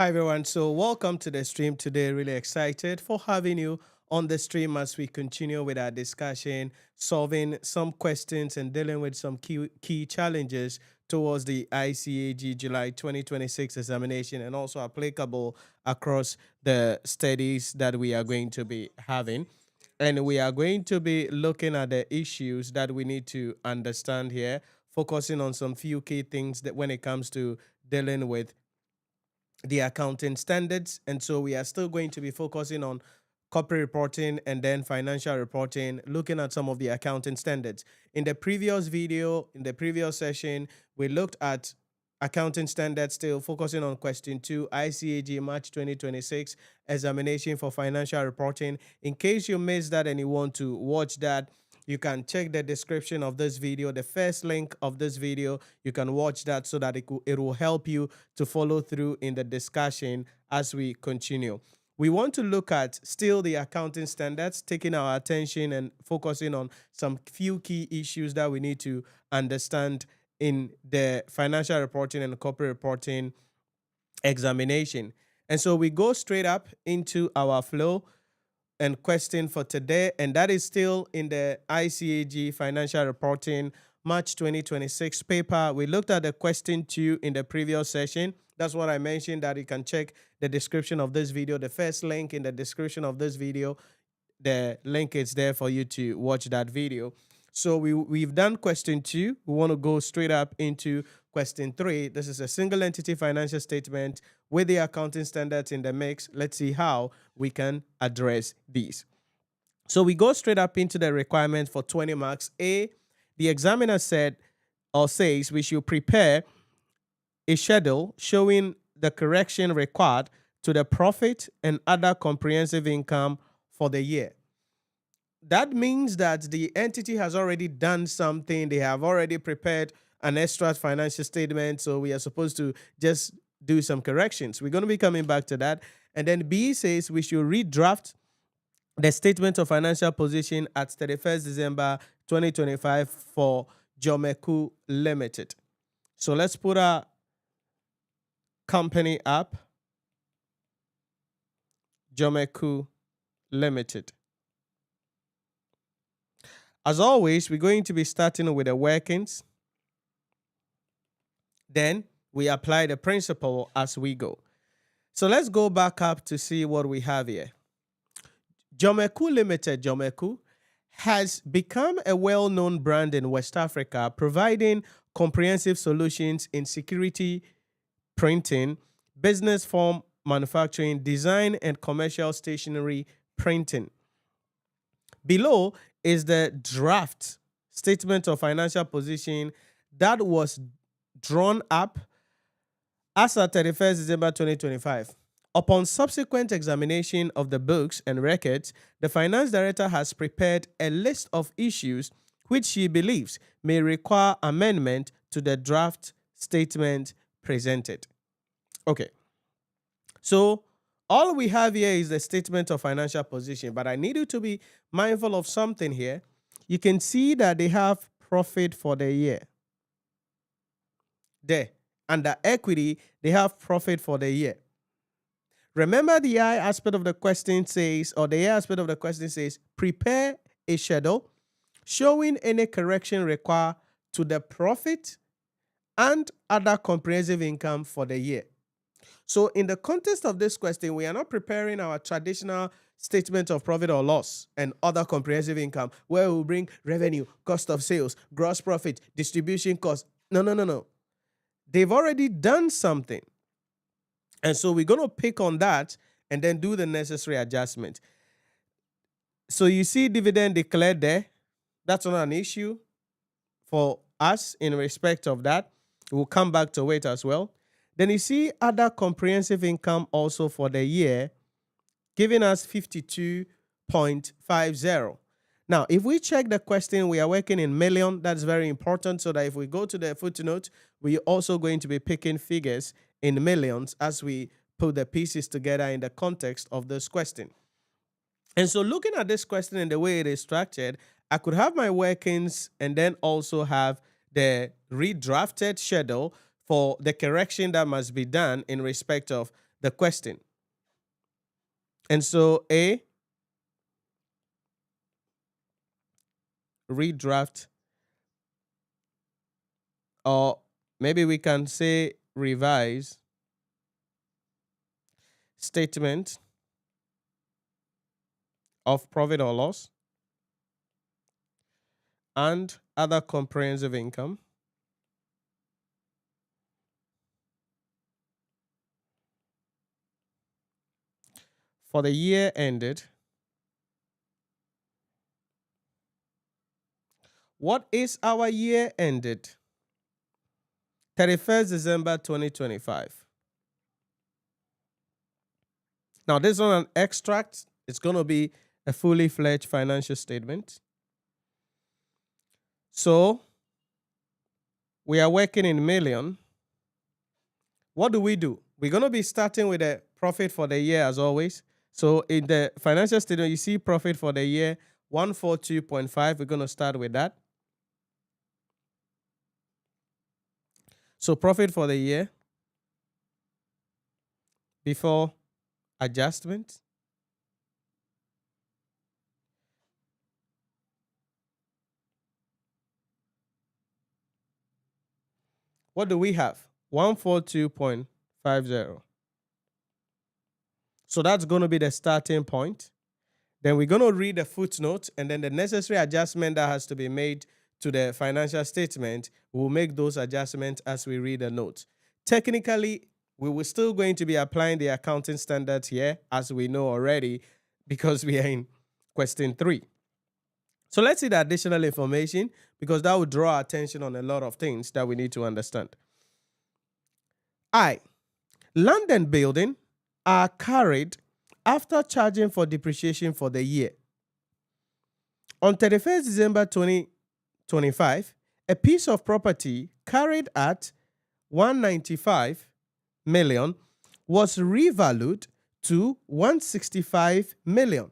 Hi everyone. So welcome to the stream today. Really excited for having you on the stream as we continue with our discussion, solving some questions and dealing with some key challenges towards the ICAG July 2026 examination and also applicable across the studies that we are going to be having. And we are going to be looking at the issues that we need to understand here, focusing on some few key things that when it comes to dealing with the accounting standards. And so we are still going to be focusing on corporate reporting and then financial reporting, looking at some of the accounting standards. In the previous video, in the previous session, we looked at accounting standards, still focusing on question 2, ICAG March 2026 examination for financial reporting. In case you missed that and you want to watch that, you can check the description of this video, the first link of this video. You can watch that so that it will help you to follow through in the discussion as we continue. We want to look at still the accounting standards, taking our attention and focusing on some few key issues that we need to understand in the financial reporting and corporate reporting examination. And so we go straight up into our flow and question for today, and that is still in the ICAG Financial Reporting March 2026 paper. We looked at the question 2 in the previous session. That's what I mentioned, that you can check the description of this video. The first link in the description of this video, the link is there for you to watch that video. So we've done question 2. We want to go straight up into question 3. This is a single entity financial statement with the accounting standards in the mix. Let's see how we can address these. So we go straight up into the requirement for 20 marks. A, the examiner said or says we should prepare a schedule showing the correction required to the profit and other comprehensive income for the year. That means that the entity has already done something. They have already prepared an extra financial statement. So we are supposed to just do some corrections. We're going to be coming back to that. And then B says we should redraft the statement of financial position at 31st December 2025 for Jomeku Limited. So let's put our company up. Jomeku Limited. As always, we're going to be starting with the workings. Then we apply the principle as we go. So let's go back up to see what we have here. Jomeku Limited, Jomeku, has become a well-known brand in West Africa, providing comprehensive solutions in security printing, business form manufacturing, design, and commercial stationery printing. Below is the draft statement of financial position that was drawn up as at 31st December 2025. Upon subsequent examination of the books and records, the finance director has prepared a list of issues which she believes may require amendment to the draft statement presented. Okay. So all we have here is the statement of financial position, but I need you to be mindful of something here. You can see that they have profit for the year. There, under equity, they have profit for the year. Remember, the I aspect of the question says, or the A aspect of the question says, prepare a schedule showing any correction required to the profit and other comprehensive income for the year. So in the context of this question, we are not preparing our traditional statement of profit or loss and other comprehensive income where we bring revenue, cost of sales, gross profit, distribution cost. No. They've already done something. And so we're going to pick on that and then do the necessary adjustment. So you see dividend declared there. That's not an issue for us in respect of that. We'll come back to it as well. Then you see other comprehensive income also for the year, giving us 52.50. Now, if we check the question, we are working in million. That's very important, so that if we go to the footnote, we're also going to be picking figures in millions as we put the pieces together in the context of this question. And so looking at this question and the way it is structured, I could have my workings and then also have the redrafted schedule for the correction that must be done in respect of the question. And so A, redraft, or maybe we can say revise statement of profit or loss and other comprehensive income for the year ended. What is our year ended? 31st December 2025. Now, this is not an extract. It's going to be a fully fledged financial statement. So, we are working in million. What do? We're going to be starting with a profit for the year as always. So, in the financial statement, you see profit for the year 142.5. We're going to start with that. So, profit for the year before adjustment. What do we have? 142.50. So that's going to be the starting point. Then we're going to read the footnote, and then the necessary adjustment that has to be made to the financial statement, we'll make those adjustments as we read the notes. Technically, we will still going to be applying the accounting standards here, as we know already, because we are in question 3. So let's see the additional information, because that will draw attention on a lot of things that we need to understand. I, land and building are carried after charging for depreciation for the year. On 31st December 2025, a piece of property carried at 195 million was revalued to 165 million.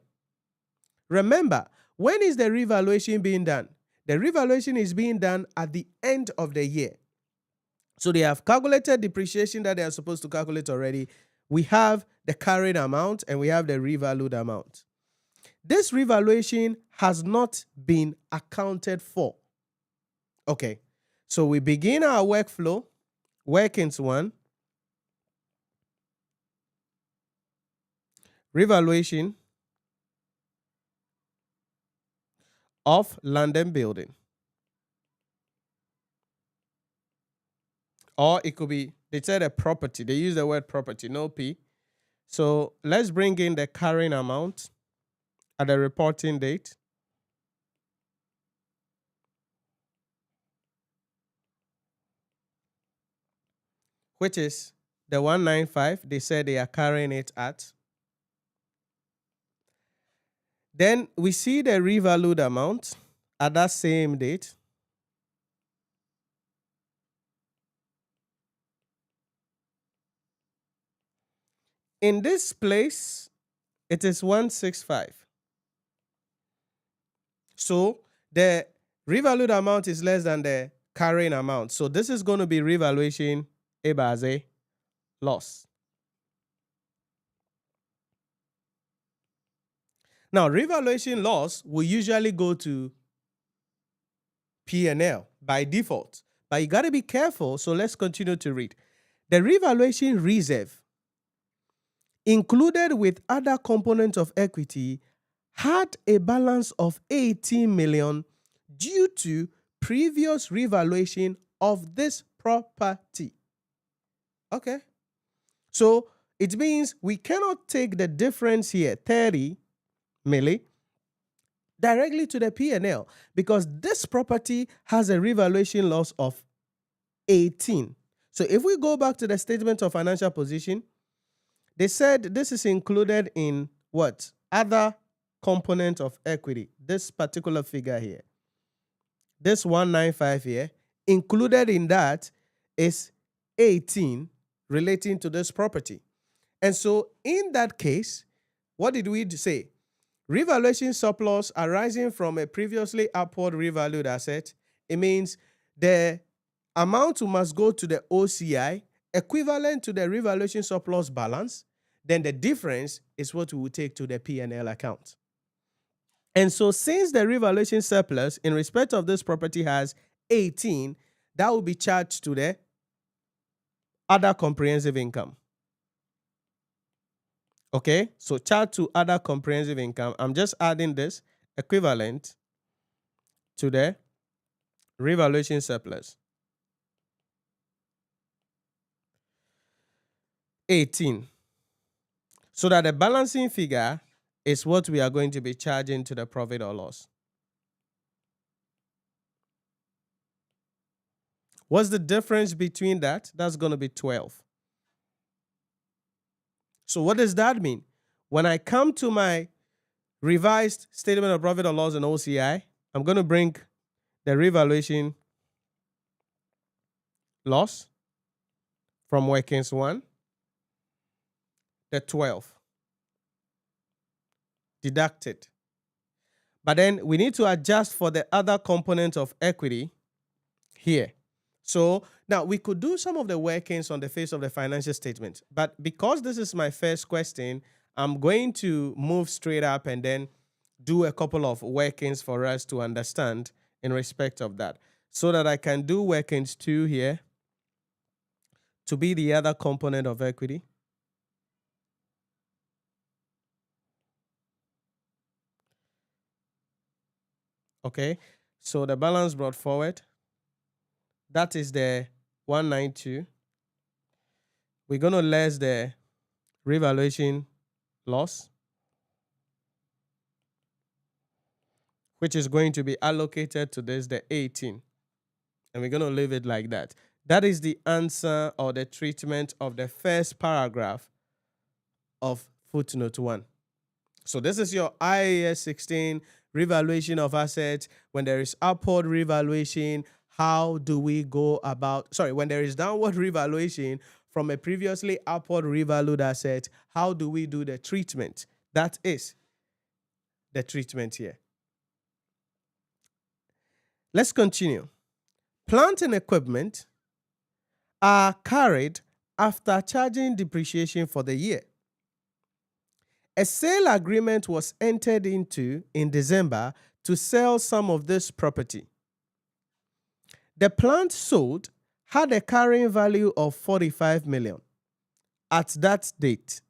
Remember, when is the revaluation being done? The revaluation is being done at the end of the year. So they have calculated depreciation that they are supposed to calculate already. We have the carried amount and we have the revalued amount. This revaluation has not been accounted for. Okay, so we begin our workflow, workings 1, revaluation of land and building. Or it could be, they said a property. They use the word property, no P. So let's bring in the carrying amount at the reporting date. Which is the 195. They said they are carrying it at. Then we see the revalued amount at that same date. In this place, it is 165. So the revalued amount is less than the carrying amount. So this is going to be revaluation a loss. Now, revaluation loss will usually go to P&L by default. But you got to be careful. So let's continue to read. The revaluation reserve included with other components of equity had a balance of 18 million due to previous revaluation of this property. Okay. So it means we cannot take the difference here, 30 milli, directly to the P&L because this property has a revaluation loss of 18. So if we go back to the statement of financial position, they said this is included in what? Other component of equity. This particular figure here. This 195 here, included in that is 18 relating to this property. And so in that case, what did we say? Revaluation surplus arising from a previously upward revalued asset. It means the amount must go to the OCI equivalent to the revaluation surplus balance, then the difference is what we will take to the P&L account. And so since the revaluation surplus in respect of this property has 18, that will be charged to the other comprehensive income. Okay, so charge to other comprehensive income. I'm just adding this equivalent to the revaluation surplus. 18. So that the balancing figure is what we are going to be charging to the profit or loss. What's the difference between that? That's going to be 12. So what does that mean? When I come to my revised statement of profit or loss and OCI, I'm going to bring the revaluation loss from workings 1, the 12. Deducted. But then we need to adjust for the other component of equity here. So now we could do some of the workings on the face of the financial statement, but because this is my first question, I'm going to move straight up and then do a couple of workings for us to understand in respect of that, so that I can do workings 2 here to be the other component of equity. Okay, so the balance brought forward, that is the 192. We're going to less the revaluation loss, which is going to be allocated to this, the 18. And we're going to leave it like that. That is the answer or the treatment of the first paragraph of footnote 1. So this is your IAS 16 revaluation of assets. When there is upward revaluation, how do we go about, when there is downward revaluation from a previously upward revalued asset, how do we do the treatment? That is the treatment here. Let's continue. Plant and equipment are carried after charging depreciation for the year. A sale agreement was entered into in December to sell some of this property. The plant sold had a carrying value of 45 million at that date.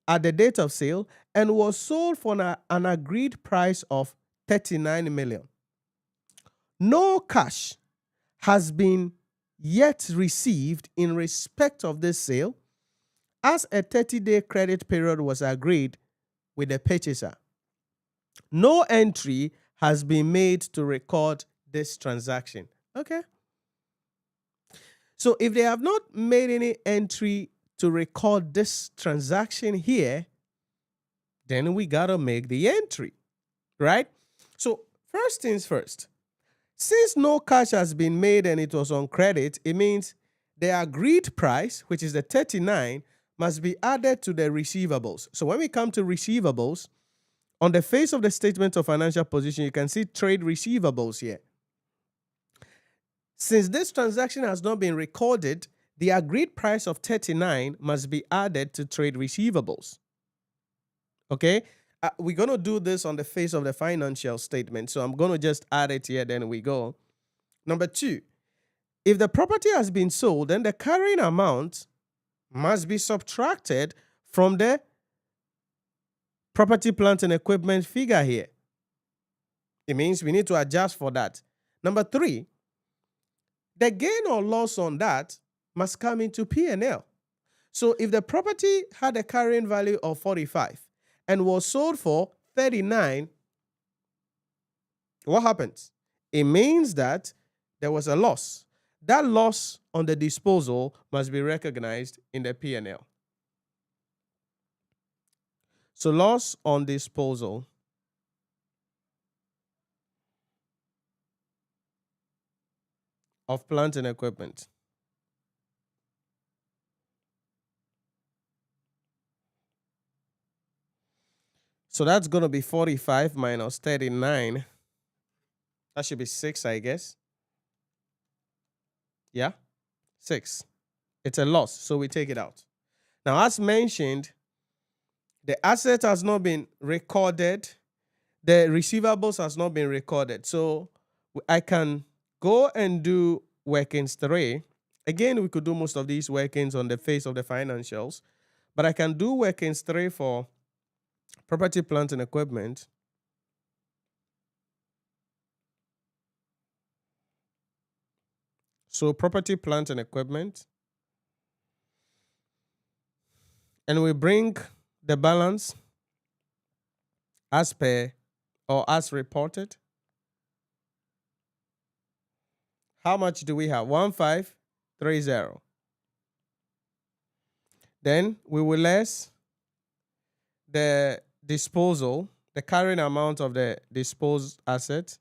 At the date of sale, and was sold for an agreed price of 39 million. No cash has been yet received in respect of this sale, as a 30-day credit period was agreed with the purchaser. No entry has been made to record this transaction. Okay. So if they have not made any entry to record this transaction here, then we got to make the entry, right? So first things first, since no cash has been made and it was on credit, it means the agreed price, which is the 39, must be added to the receivables. So when we come to receivables, on the face of the statement of financial position, you can see trade receivables here. Since this transaction has not been recorded, the agreed price of 39 must be added to trade receivables. Okay? We're going to do this on the face of the financial statement. So I'm going to just add it here, then we go. Number 2, if the property has been sold, then the carrying amount must be subtracted from the property, plant, and equipment figure here. It means we need to adjust for that. Number 3, the gain or loss on that must come into P&L. So if the property had a carrying value of 45 and was sold for 39, what happens? It means that there was a loss. That loss on the disposal must be recognized in the P&L. So loss on disposal of plant and equipment. So that's going to be 45 minus 39. That should be 6, I guess. Yeah, 6. It's a loss, so we take it out. Now, as mentioned, the asset has not been recorded. The receivables has not been recorded. So I can go and do workings 3. Again, we could do most of these workings on the face of the financials, but I can do workings 3 for property, plant, and equipment. So property, plant, and equipment. And we bring the balance as per or as reported. How much do we have? 1530. Then we will less the disposal, the carrying amount of the disposed asset,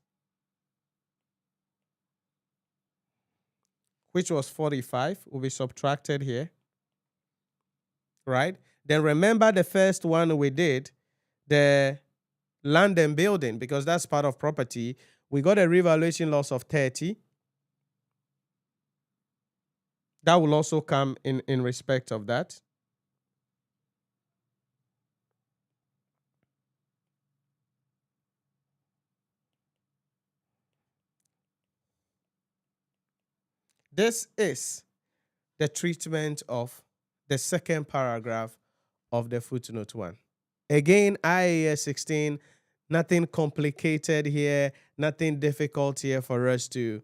which was 45, will be subtracted here, right? Then remember the first one we did, the land and building, because that's part of property. We got a revaluation loss of 30. That will also come in respect of that. This is the treatment of the second paragraph of the footnote 1. Again, IAS 16, nothing complicated here, nothing difficult here for us to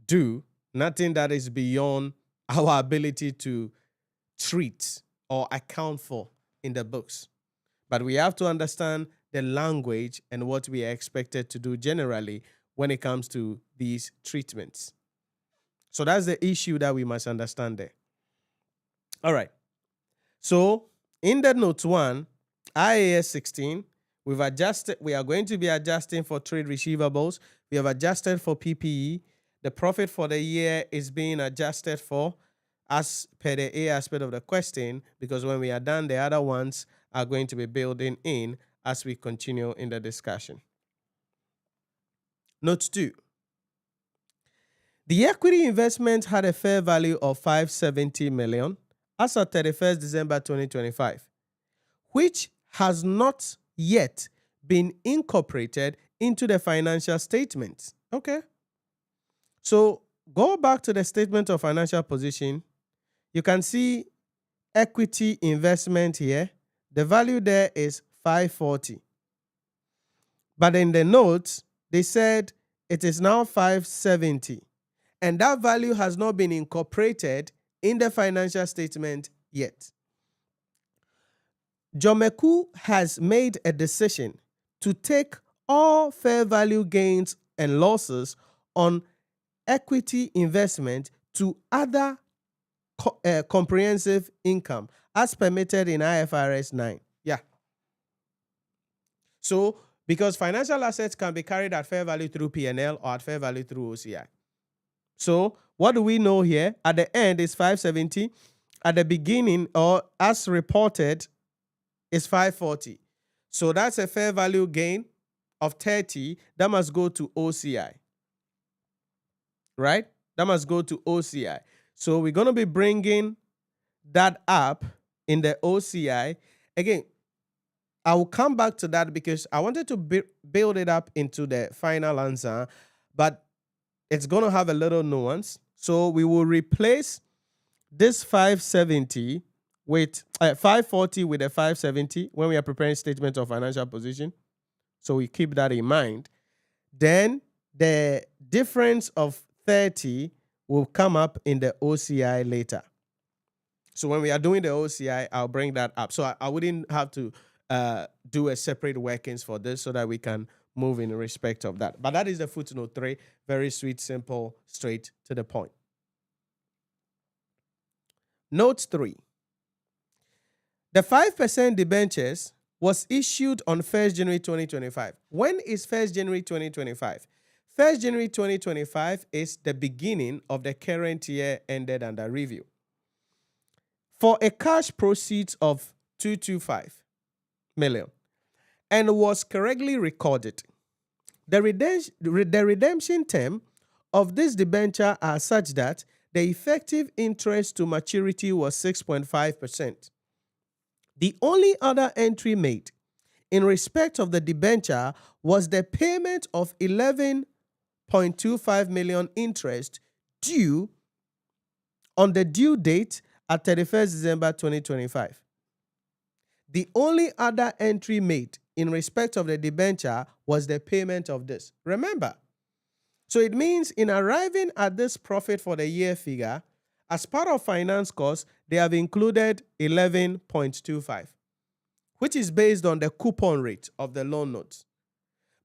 do, nothing that is beyond our ability to treat or account for in the books. But we have to understand the language and what we are expected to do generally when it comes to these treatments. So that's the issue that we must understand there. All right. So in the note 1, IAS 16, we are going to be adjusting for trade receivables. We have adjusted for PPE. The profit for the year is being adjusted for as per the A aspect of the question, because when we are done, the other ones are going to be building in as we continue in the discussion. Note 2. The equity investment had a fair value of 570 million as of 31st December 2025, which has not yet been incorporated into the financial statements. Okay. So go back to the statement of financial position. You can see equity investment here. The value there is 540. But in the notes, they said it is now 570. And that value has not been incorporated in the financial statement yet. Jomeku has made a decision to take all fair value gains and losses on equity investment to other comprehensive income as permitted in IFRS 9. Yeah. So, because financial assets can be carried at fair value through P&L or at fair value through OCI. So, what do we know here? At the end is 570. At the beginning, or as reported, is 540. So that's a fair value gain of 30 that must go to OCI. Right? That must go to OCI. So we're going to be bringing that up in the OCI. Again, I will come back to that because I wanted to build it up into the final answer, but it's going to have a little nuance. So we will replace this 570 with 540 with a 570 when we are preparing statement of financial position. So we keep that in mind. Then the difference of 30 will come up in the OCI later. So when we are doing the OCI, I'll bring that up. So I wouldn't have to do a separate workings for this so that we can move in respect of that. But that is the footnote 3. Very sweet, simple, straight to the point. Note 3. The 5% debentures was issued on 1st January 2025. When is 1st January 2025? 1st January 2025 is the beginning of the current year ended under review. For a cash proceeds of 225 million and was correctly recorded. The redemption term of this debenture are such that the effective interest to maturity was 6.5%. The only other entry made in respect of the debenture was the payment of 11.25 million interest due on the due date at 31st December 2025. The only other entry made in respect of the debenture was the payment of this. Remember, so it means in arriving at this profit for the year figure, as part of finance costs, they have included 11.25, which is based on the coupon rate of the loan notes.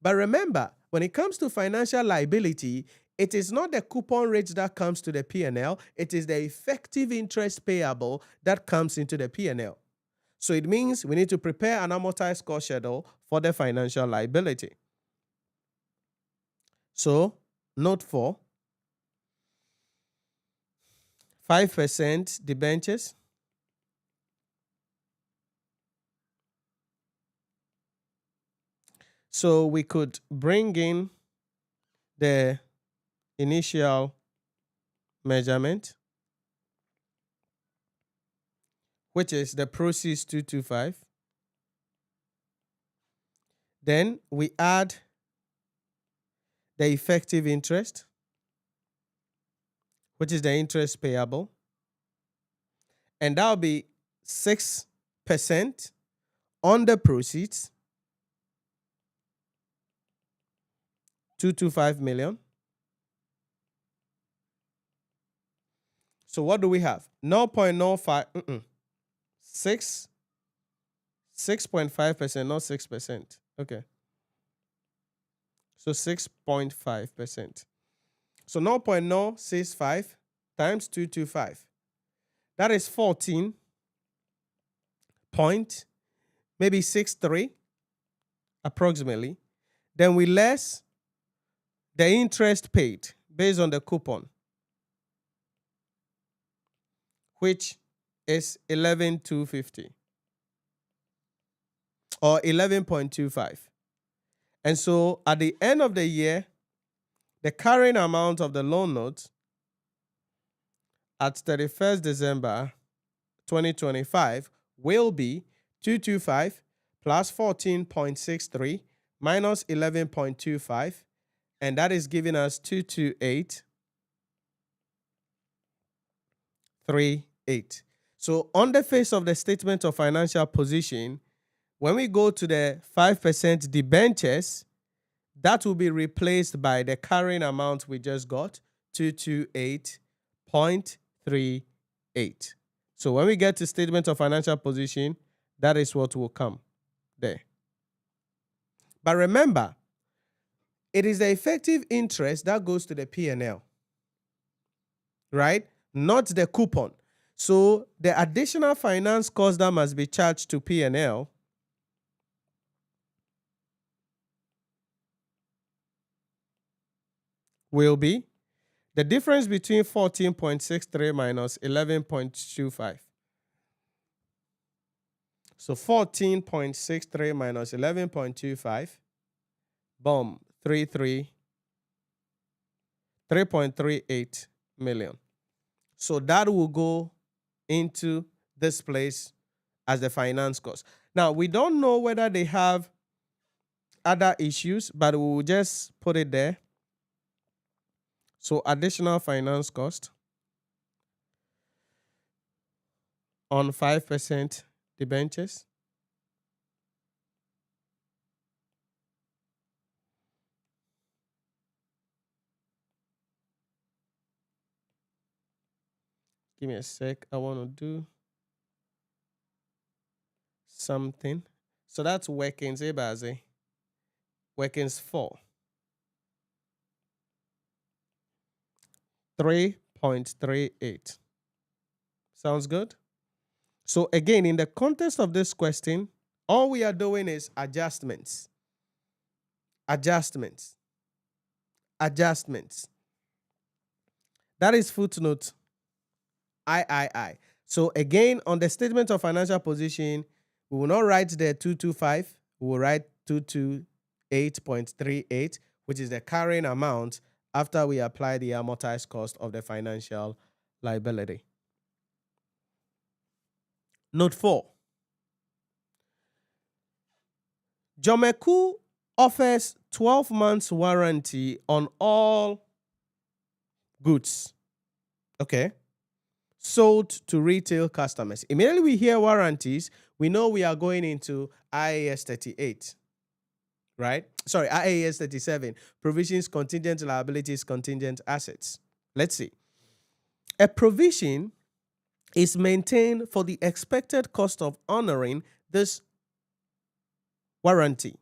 But remember, when it comes to financial liability, it is not the coupon rate that comes to the P&L, it is the effective interest payable that comes into the P&L. So it means we need to prepare an amortized cost schedule for the financial liability. So, note 4, 5% debentures. So we could bring in the initial measurement, which is the proceeds 225. Then we add the effective interest, which is the interest payable. And that will be 6% on the proceeds, 225 million. So what do we have? 0.05, 6.5%, not 6%. Okay. So 6.5%. So 0.065 times 225. That is 14 point, maybe 63 approximately. Then we less the interest paid based on the coupon, which is 11,250 or 11.25. And so at the end of the year, the carrying amount of the loan note at 31st December 2025 will be 225 plus 14.63 minus 11.25, and that is giving us 228.38. So on the face of the statement of financial position, when we go to the 5% debentures, that will be replaced by the carrying amount we just got, 228.38. So when we get to statement of financial position, that is what will come there. But remember, it is the effective interest that goes to the P&L, right? Not the coupon. So the additional finance cost that must be charged to P&L will be the difference between 14.63 minus 11.25. So 14.63 minus 11.25, boom, 3.38 million. So that will go into this place as the finance cost. Now, we don't know whether they have other issues, but we will just put it there. So additional finance cost on 5% debentures. Give me a sec. I want to do something. So that's workings, Ebaze. Workings 4. 3.38. Sounds good? So again, in the context of this question, all we are doing is adjustments. Adjustments. Adjustments. That is footnote III. So again, on the statement of financial position, we will not write the 225. We will write 228.38, which is the carrying amount after we apply the amortized cost of the financial liability. Note 4. Jomeku offers 12 months warranty on all goods. Okay. Sold to retail customers. Immediately we hear warranties, we know we are going into IAS 38. Right? Sorry, IAS 37. Provisions, contingent liabilities, contingent assets. Let's see. A provision is maintained for the expected cost of honoring this warranty.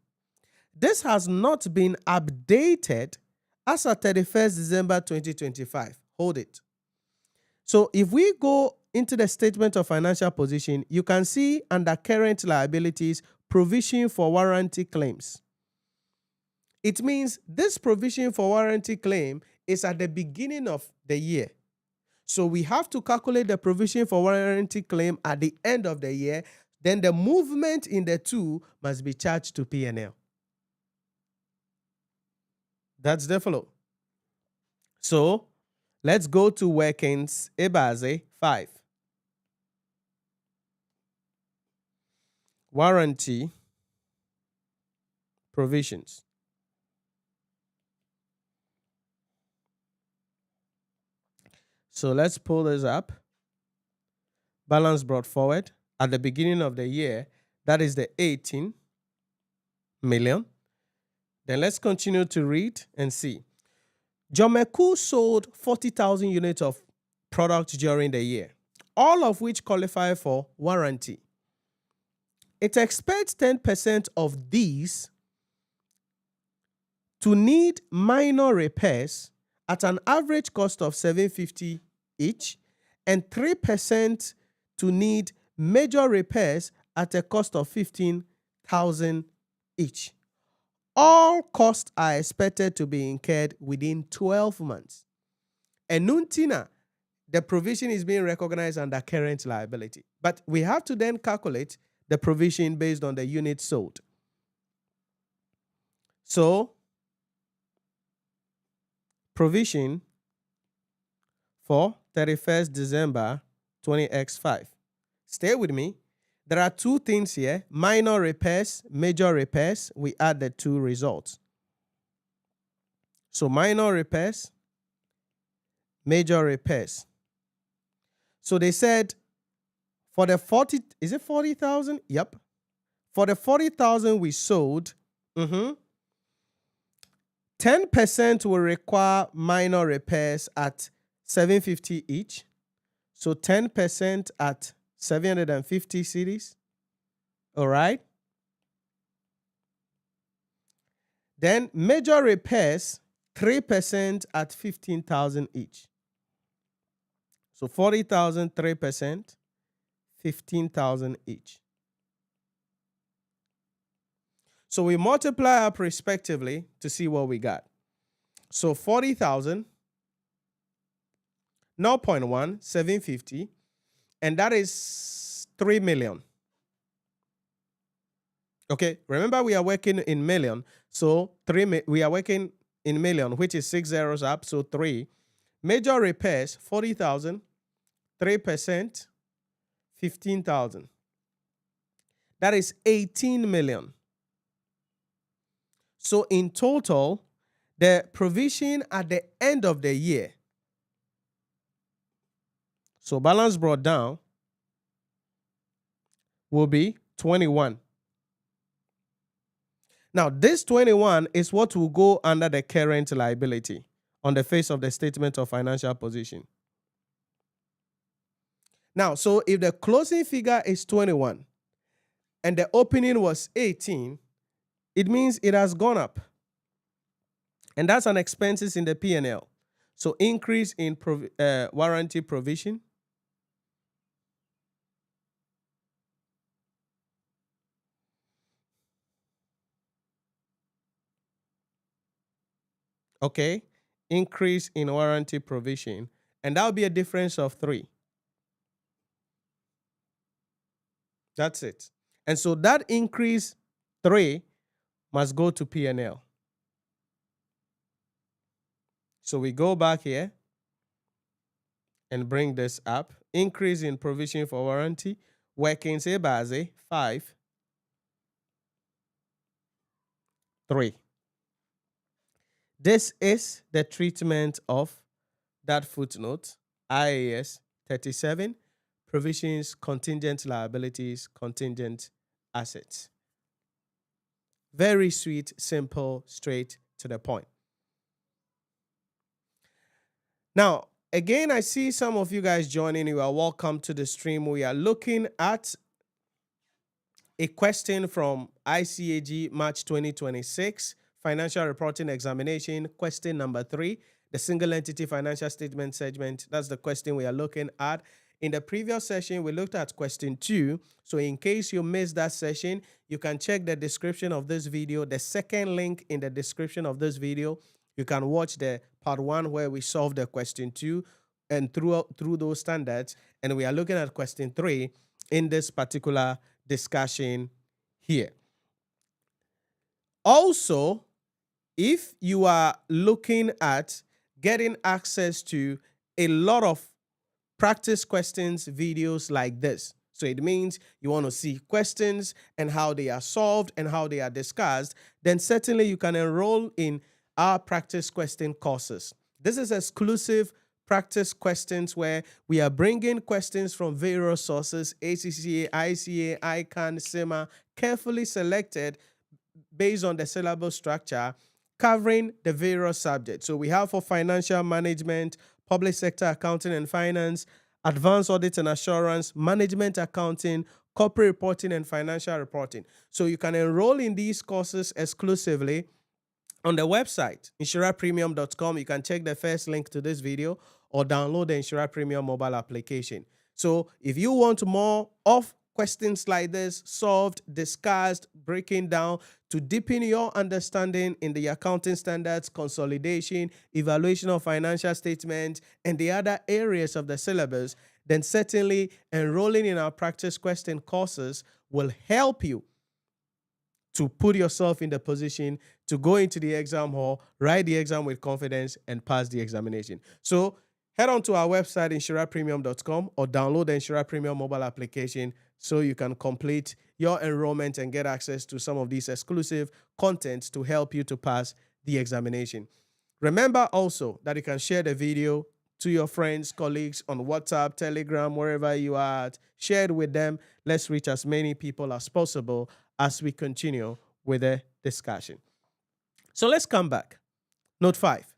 This has not been updated as of 31st December 2025. Hold it. So if we go into the statement of financial position, you can see under current liabilities, provision for warranty claims. It means this provision for warranty claim is at the beginning of the year. So we have to calculate the provision for warranty claim at the end of the year. Then the movement in the two must be charged to P&L. That's the flow. So let's go to workings Ebaze 5. Warranty provisions. So let's pull this up. Balance brought forward at the beginning of the year. That is the 18 million. Then let's continue to read and see. Jomeku sold 40,000 units of products during the year, all of which qualify for warranty. It expects 10% of these to need minor repairs at an average cost of $750 each, and 3% to need major repairs at a cost of $15,000 each. All costs are expected to be incurred within 12 months. And Nuntina, the provision is being recognized under current liability. But we have to then calculate the provision based on the units sold. So, provision for 31st December 20x5. Stay with me. There are two things here. Minor repairs, major repairs. We add the two results. So minor repairs, major repairs. So they said for the 40, is it 40,000? Yep. For the 40,000 we sold, 10% will require minor repairs at $750 each. So 10% at 750 cedis. All right. Then major repairs, 3% at 15,000 each. So 40,000, 3%, 15,000 each. So we multiply up respectively to see what we got. So 40,000, 0.1, 750, and that is 3 million. Okay, remember we are working in million. So we are working in million, which is 6 zeros up, so 3. Major repairs, 40,000, 3%, 15,000. That is 18 million. So in total, the provision at the end of the year, so balance brought down, will be 21. Now, this 21 is what will go under the current liability on the face of the statement of financial position. Now, so if the closing figure is 21 and the opening was 18, it means it has gone up. And that's an expenses in the P&L. So increase in warranty provision. Okay, increase in warranty provision. And that will be a difference of 3. That's it. And so that increase 3 must go to P&L. So we go back here and bring this up. Increase in provision for warranty. Working say base 5, 3. This is the treatment of that footnote, IAS 37, provisions, contingent liabilities, contingent assets. Very sweet, simple, straight to the point. Now, again, I see some of you guys joining. You are welcome to the stream. We are looking at a question from ICAG March 2026, Financial Reporting Examination, question number 3, the single entity financial statement segment. That's the question we are looking at. In the previous session, we looked at question 2. So in case you missed that session, you can check the description of this video, the second link in the description of this video. You can watch the part 1 where we solved the question 2 and through those standards. And we are looking at question 3 in this particular discussion here. Also, if you are looking at getting access to a lot of practice questions videos like this, so it means you want to see questions and how they are solved and how they are discussed, then certainly you can enroll in our practice question courses. This is exclusive practice questions where we are bringing questions from various sources, ACCA, ICA, ICAG, CIMA, carefully selected based on the syllabus structure, covering the various subjects. So we have for financial management, public sector accounting and finance, advanced audit and assurance, management accounting, corporate reporting and financial reporting. So you can enroll in these courses exclusively on the website, NhyiraPremium.com. You can check the first link to this video or download the Nhyira Premium mobile application. So if you want more of questions like this, solved, discussed, breaking down, to deepen your understanding in the accounting standards, consolidation, evaluation of financial statements, and the other areas of the syllabus, then certainly enrolling in our practice question courses will help you to put yourself in the position to go into the exam hall, write the exam with confidence, and pass the examination. So head on to our website, NhyiraPremium.com, or download the Nhyira Premium mobile application so you can complete your enrollment and get access to some of these exclusive contents to help you to pass the examination. Remember also that you can share the video to your friends, colleagues on WhatsApp, Telegram, wherever you are at. Share it with them. Let's reach as many people as possible as we continue with the discussion. So let's come back. Note 5.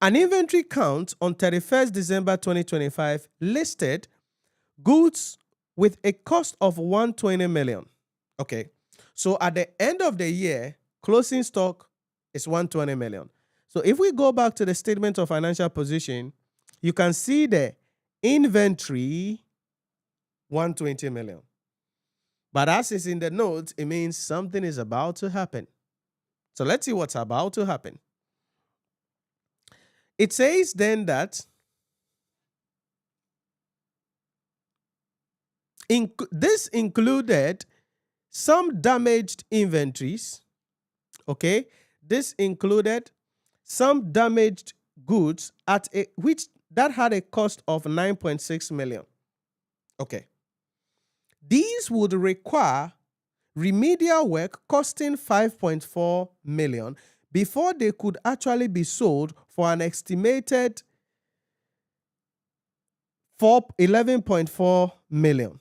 An inventory count on 31st December 2025 listed goods with a cost of 120 million. Okay. So at the end of the year, closing stock is 120 million. So if we go back to the statement of financial position, you can see the inventory 120 million. But as is in the notes, it means something is about to happen. So let's see what's about to happen. It says then that this included some damaged inventories. Okay, this included some damaged goods at which that had a cost of 9.6 million. Okay. These would require remedial work costing 5.4 million before they could actually be sold for an estimated 11.4 million.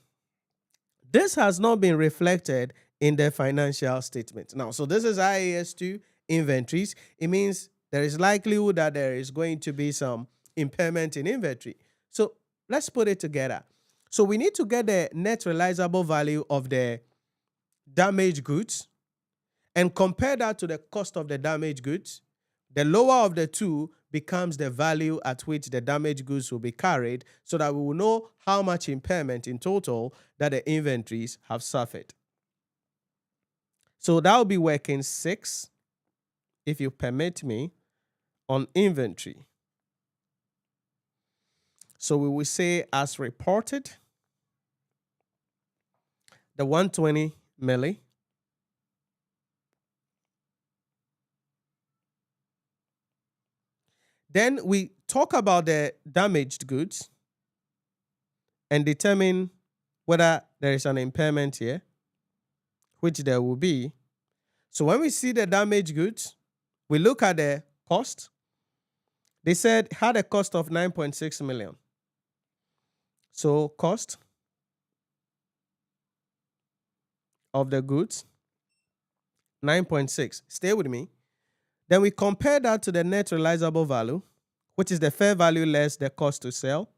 This has not been reflected in the financial statement. Now, so this is IAS 2 inventories. It means there is likelihood that there is going to be some impairment in inventory. So let's put it together. So we need to get the net realizable value of the damaged goods and compare that to the cost of the damaged goods. The lower of the two becomes the value at which the damaged goods will be carried, so that we will know how much impairment in total that the inventories have suffered. So that will be working 6, if you permit me, on inventory. So we will say as reported, the 120 milli. Then we talk about the damaged goods and determine whether there is an impairment here, which there will be. So when we see the damaged goods, we look at the cost. They said had a cost of 9.6 million. So cost of the goods, 9.6. Stay with me. Then we compare that to the net realizable value, which is the fair value less the cost to sell.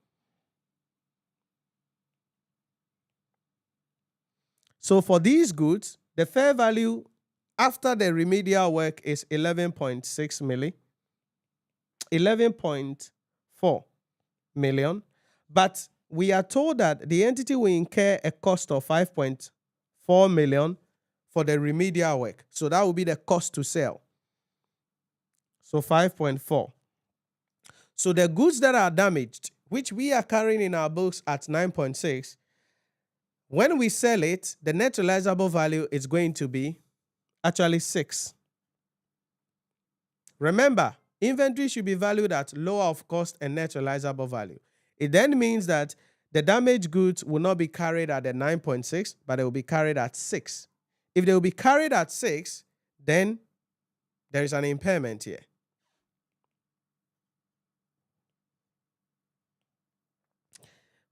So for these goods, the fair value after the remedial work is 11.6 million, 11.4 million. But we are told that the entity will incur a cost of 5.4 million for the remedial work. So that will be the cost to sell. So 5.4. So the goods that are damaged, which we are carrying in our books at 9.6, when we sell it, the net realizable value is going to be actually 6. Remember, inventory should be valued at lower of cost and net realizable value. It then means that the damaged goods will not be carried at the 9.6, but they will be carried at 6. If they will be carried at 6, then there is an impairment here.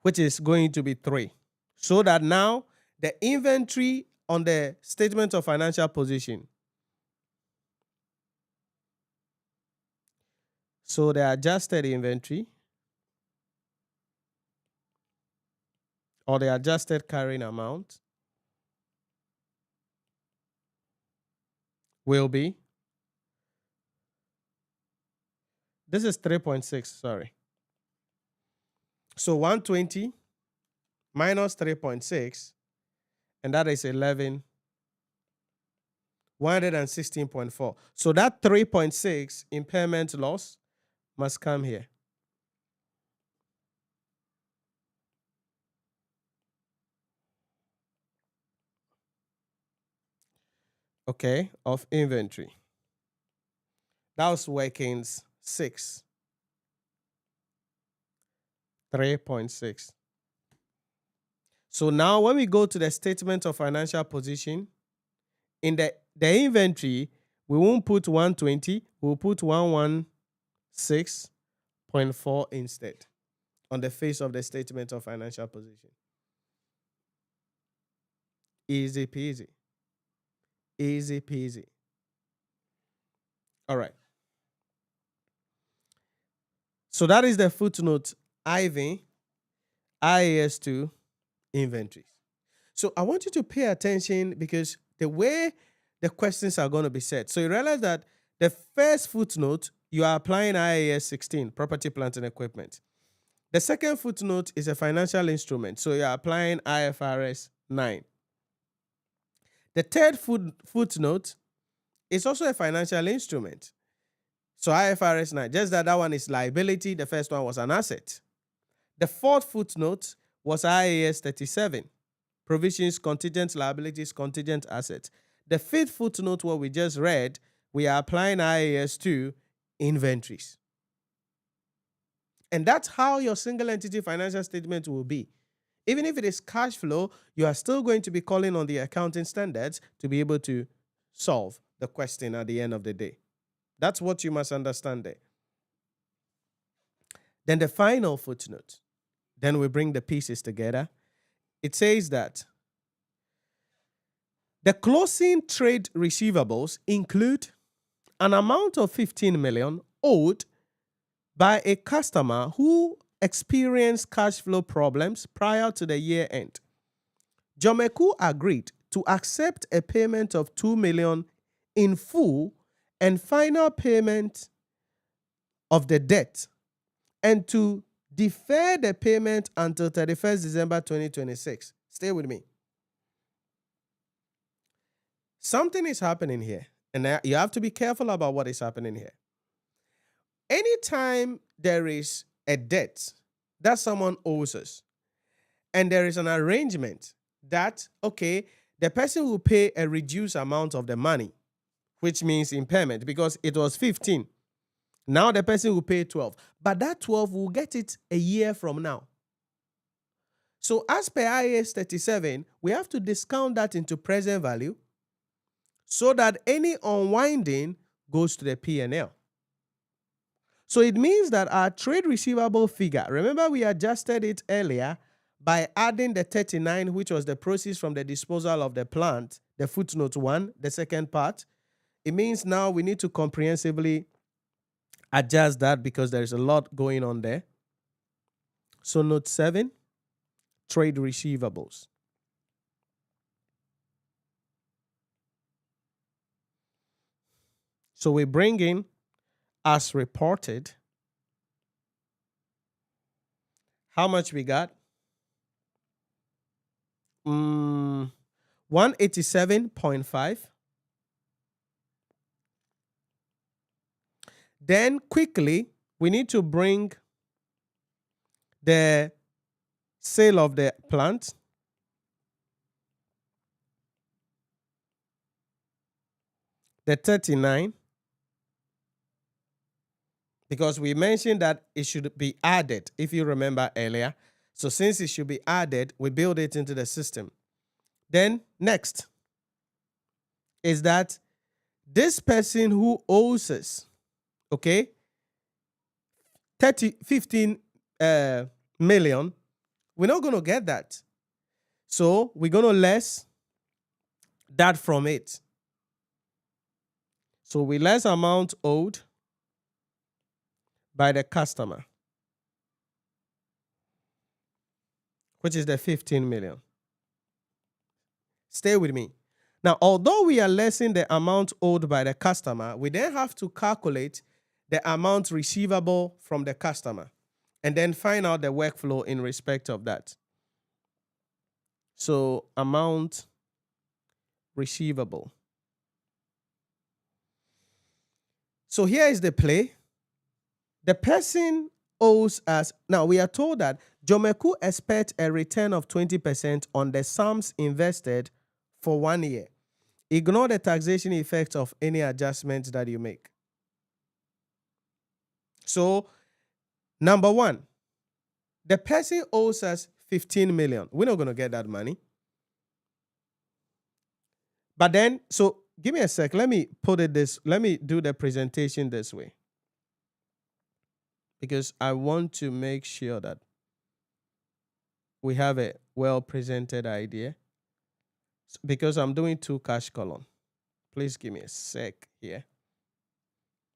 Which is going to be 3. So that now the inventory on the statement of financial position. So the adjusted inventory or the adjusted carrying amount will be, this is 3.6, sorry. So 120 minus 3.6, and that is 116.4. So that 3.6 impairment loss must come here. Okay, of inventory. That was workings 6. 3.6. So now when we go to the statement of financial position, in the inventory, we won't put 120, we'll put 116.4 instead on the face of the statement of financial position. Easy peasy. Easy peasy. All right. So that is the footnote IV, IAS 2 inventories. So I want you to pay attention because the way the questions are going to be set. So you realize that the first footnote, you are applying IAS 16, property, plant, and equipment. The second footnote is a financial instrument. So you are applying IFRS 9. The third footnote is also a financial instrument. So IFRS 9, just that one is liability. The first one was an asset. The fourth footnote was IAS 37, provisions, contingent liabilities, contingent assets. The fifth footnote, what we just read, we are applying IAS 2 inventories. And that's how your single entity financial statement will be. Even if it is cash flow, you are still going to be calling on the accounting standards to be able to solve the question at the end of the day. That's what you must understand there. Then the final footnote. Then we bring the pieces together. It says that the closing trade receivables include an amount of 15 million owed by a customer who experienced cash flow problems prior to the year end. Jomeku agreed to accept a payment of 2 million in full and final payment of the debt and to defer the payment until 31st December 2026. Stay with me. Something is happening here, and you have to be careful about what is happening here. Anytime there is a debt that someone owes us, and there is an arrangement that, okay, the person will pay a reduced amount of the money, which means impairment, because it was 15. Now the person will pay 12, but that 12 will get it a year from now. So as per IAS 37, we have to discount that into present value so that any unwinding goes to the P&L. So it means that our trade receivable figure, remember we adjusted it earlier by adding the 39, which was the proceeds from the disposal of the plant, the footnote 1, the second part. It means now we need to comprehensively adjust that because there is a lot going on there. So note 7, trade receivables. So we bring in as reported. How much we got? 187.5. Then quickly, we need to bring the sale of the plant. The 39. Because we mentioned that it should be added, if you remember earlier. So since it should be added, we build it into the system. Then next is that this person who owes us, okay, 15 million, we're not going to get that. So we're going to less that from it. So we less amount owed by the customer, which is the 15 million. Stay with me. Now, although we are lessing the amount owed by the customer, we then have to calculate the amount receivable from the customer and then find out the workflow in respect of that. So, amount receivable. So, here is the play. The person owes us. Now, we are told that Jomeku expects a return of 20% on the sums invested for 1 year. Ignore the taxation effect of any adjustments that you make. So, number one, the person owes us 15 million. We're not going to get that money. But then, so give me a sec. Let me do the presentation this way. Because I want to make sure that we have a well-presented idea. Because I'm doing 2 cash column. Please give me a sec here.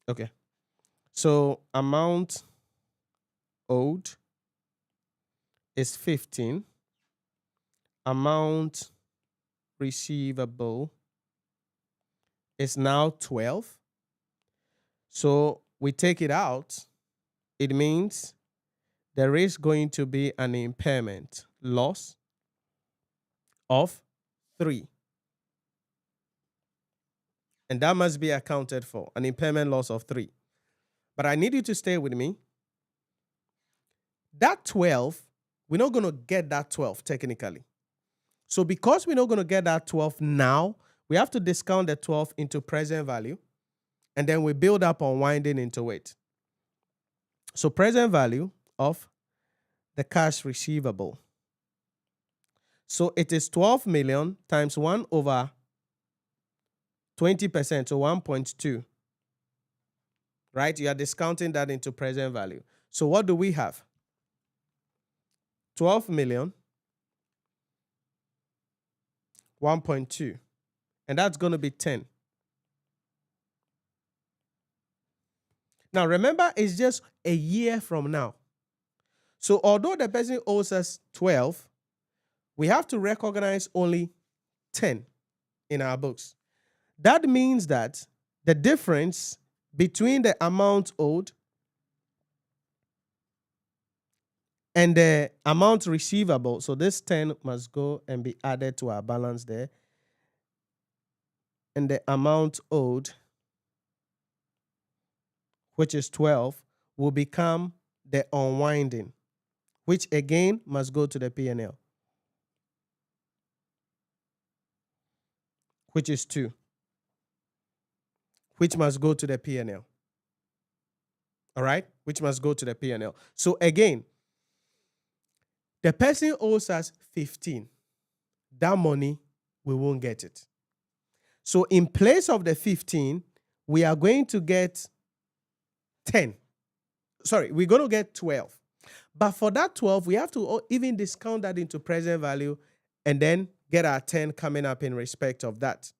Okay. So amount owed is 15. Amount receivable is now 12. So we take it out. It means there is going to be an impairment loss of 3. And that must be accounted for, an impairment loss of 3. But I need you to stay with me. That 12, we're not going to get that 12 technically. So because we're not going to get that 12 now, we have to discount the 12 into present value. And then we build up unwinding into it. So present value of the cash receivable. So it is 12 million times 1 over 20%, so 1.2. Right? You are discounting that into present value. So what do we have? 12 million, 1.2. And that's going to be 10. Now, remember, it's just a year from now. So although the person owes us 12, we have to recognize only 10 in our books. That means that the difference between the amount owed and the amount receivable, so this 10 must go and be added to our balance there, and the amount owed, which is 12, will become the unwinding, which again must go to the P&L, which is 2, which must go to the P&L. all right, which must go to the P&L. So again, the person owes us 15. That money, we won't get it. So in place of the 15, we are going to get 10. Sorry, we're going to get 12. But for that 12, we have to even discount that into present value and then get our 10 coming up in respect of that.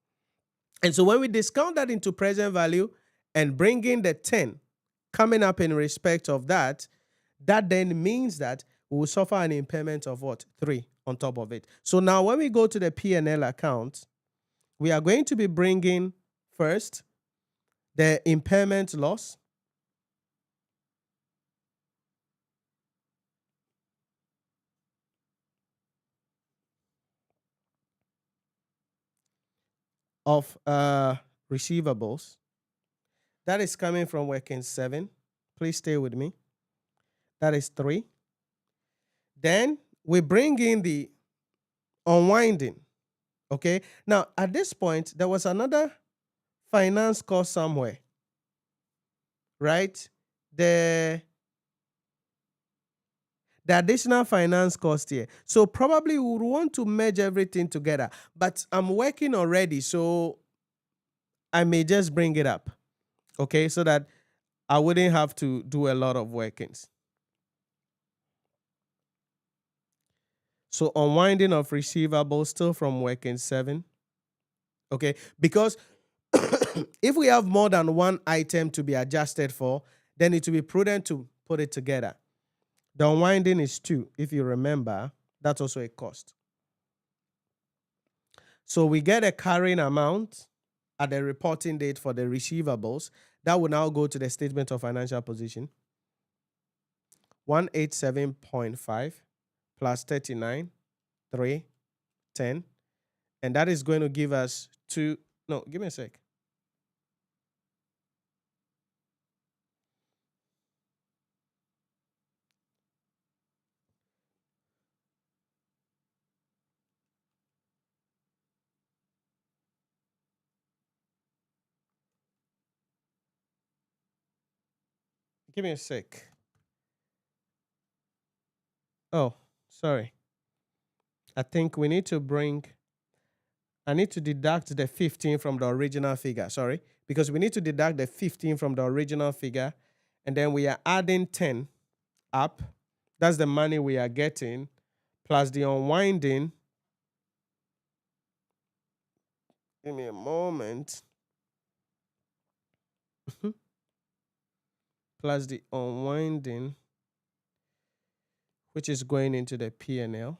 And so when we discount that into present value and bring in the 10 coming up in respect of that, that then means that we will suffer an impairment of what? 3 on top of it. So now when we go to the P&L account, we are going to be bringing first the impairment loss, of receivables. That is coming from working 7. Please stay with me. That is 3. Then we bring in the unwinding. Okay. Now, at this point, there was another finance cost somewhere, right? The additional finance cost here. So probably we would want to merge everything together, but I'm working already, so I may just bring it up, okay, so that I wouldn't have to do a lot of workings. So unwinding of receivables still from working 7, okay, because if we have more than one item to be adjusted for, then it will be prudent to put it together. The unwinding is 2. If you remember, that's also a cost. So we get a carrying amount at the reporting date for the receivables. That will now go to the statement of financial position. 187.5 plus 39, 3, 10. And that is going to give us 2. No, give me a sec. Give me a sec. Oh, sorry. I think we need to I need to deduct the 15 from the original figure. Sorry. Because we need to deduct the 15 from the original figure. And then we are adding 10 up. That's the money we are getting. Plus the unwinding. Give me a moment. Plus the unwinding, which is going into the P&L.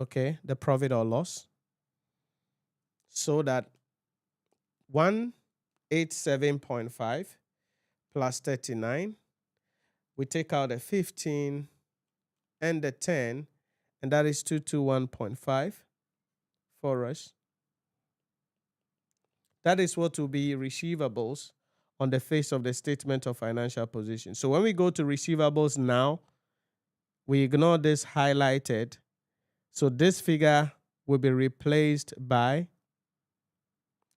Okay, the profit or loss. So that 187.5 plus 39, we take out the 15 and the 10, and that is 221.5 for us. That is what will be receivables on the face of the statement of financial position. So when we go to receivables now, we ignore this highlighted. So this figure will be replaced by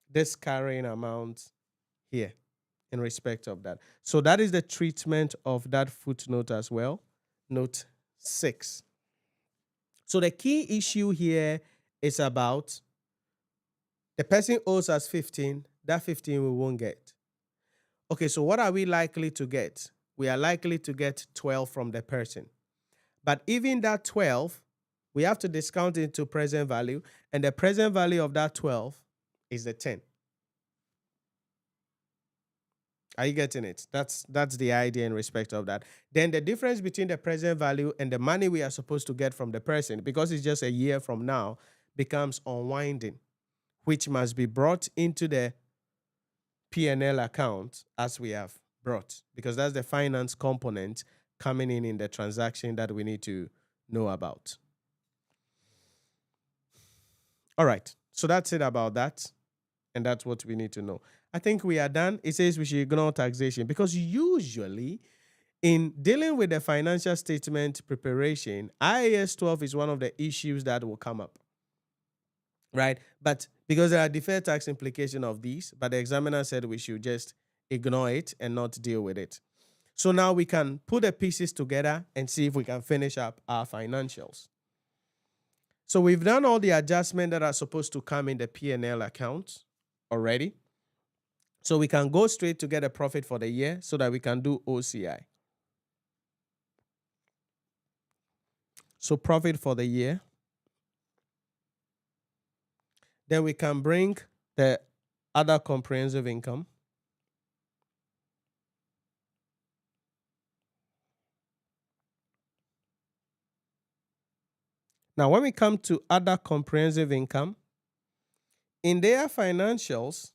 this carrying amount here in respect of that. So that is the treatment of that footnote as well. Note 6. So the key issue here is about the person owes us 15. That 15 we won't get. Okay, so what are we likely to get? We are likely to get 12 from the person. But even that 12, we have to discount it to present value, and the present value of that 12 is the 10. Are you getting it? That's the idea in respect of that. Then the difference between the present value and the money we are supposed to get from the person, because it's just a year from now, becomes unwinding, which must be brought into the P&L account as we have brought, because that's the finance component coming in the transaction that we need to know about. All right, so that's it about that, and that's what we need to know. I think we are done. It says we should ignore taxation, because usually in dealing with the financial statement preparation, IAS 12 is one of the issues that will come up. right? But because there are deferred tax implications of these, but the examiner said we should just ignore it and not deal with it. So now we can put the pieces together and see if we can finish up our financials. So we've done all the adjustments that are supposed to come in the P&L account already. So we can go straight to get a profit for the year so that we can do OCI. So profit for the year. Then we can bring the other comprehensive income. Now, when we come to other comprehensive income, in their financials,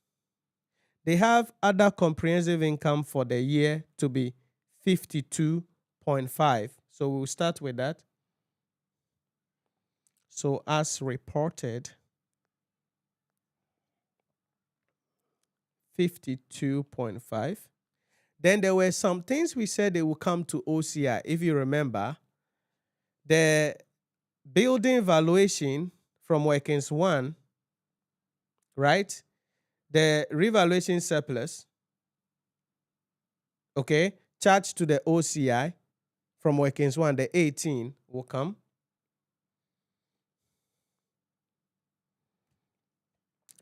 they have other comprehensive income for the year to be 52.5. So we'll start with that. So as reported, 52.5. Then there were some things we said they will come to OCI. If you remember, the building valuation from Workings 1, right? The revaluation surplus, okay, charged to the OCI from Workings 1, the 18 will come.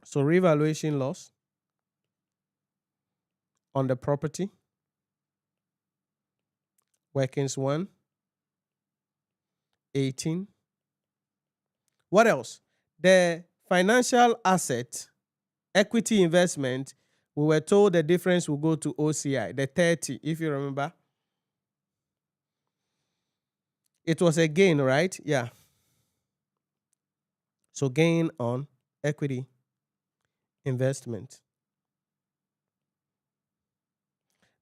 So revaluation loss on the property, Workings 1, 18. What else? The financial asset, equity investment, we were told the difference will go to OCI, the 30, if you remember. It was a gain, right? Yeah. So gain on equity investment.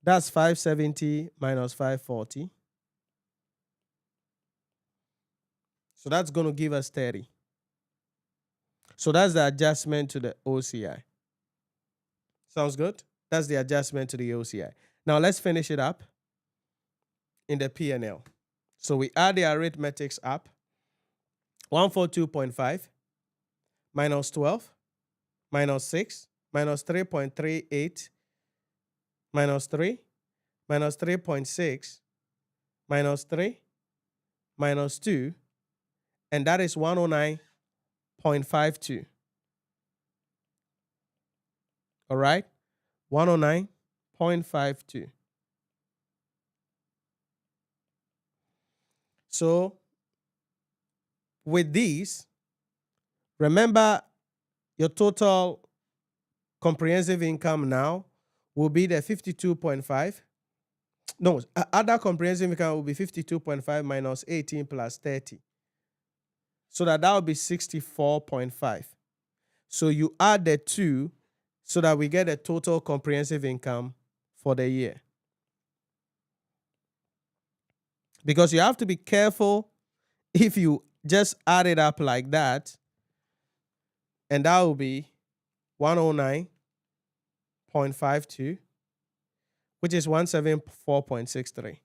That's 570 minus 540. So that's going to give us 30. So that's the adjustment to the OCI. Sounds good? That's the adjustment to the OCI. Now let's finish it up in the P&L. So we add the arithmetics up. 142.5 minus 12 minus 6 minus 3.38 minus 3 minus 3.6 minus 3 minus 2, and that is 109.52. All right? 109.52. So with these, remember your total comprehensive income now will be the 52.5. No, other comprehensive income will be 52.5 minus 18 plus 30. So that will be 64.5. So you add the two so that we get a total comprehensive income for the year. Because you have to be careful if you just add it up like that, and that will be 109.52, which is 174.63.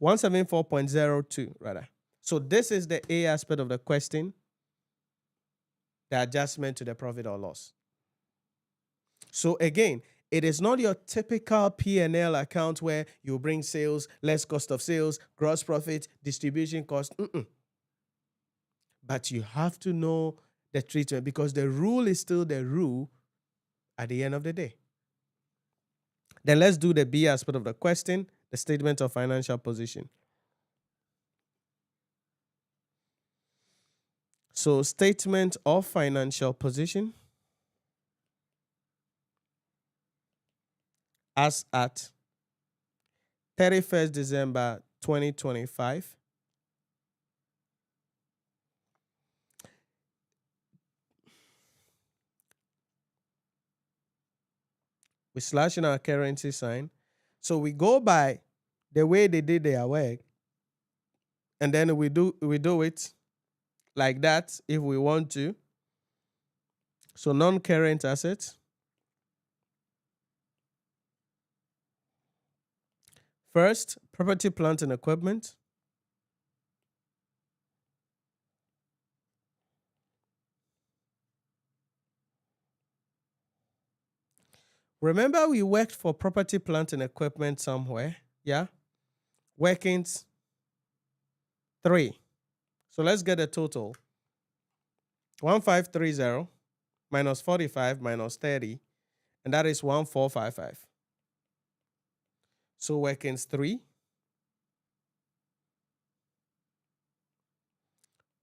174.02, rather. So this is the A aspect of the question, the adjustment to the profit or loss. So again, it is not your typical P&L account where you bring sales, less cost of sales, gross profit, distribution cost. But you have to know the treatment because the rule is still the rule at the end of the day. Then let's do the B aspect of the question, the statement of financial position. So statement of financial position as at 31st December 2025. We slash in our currency sign. So we go by the way they did their work, and then we do it like that if we want to. So non-current assets. First, property, plant, and equipment. Remember we worked for property, plant, and equipment somewhere, yeah? Workings 3. So let's get a total. 1530 minus 45 minus 30, and that is 1455. So workings 3,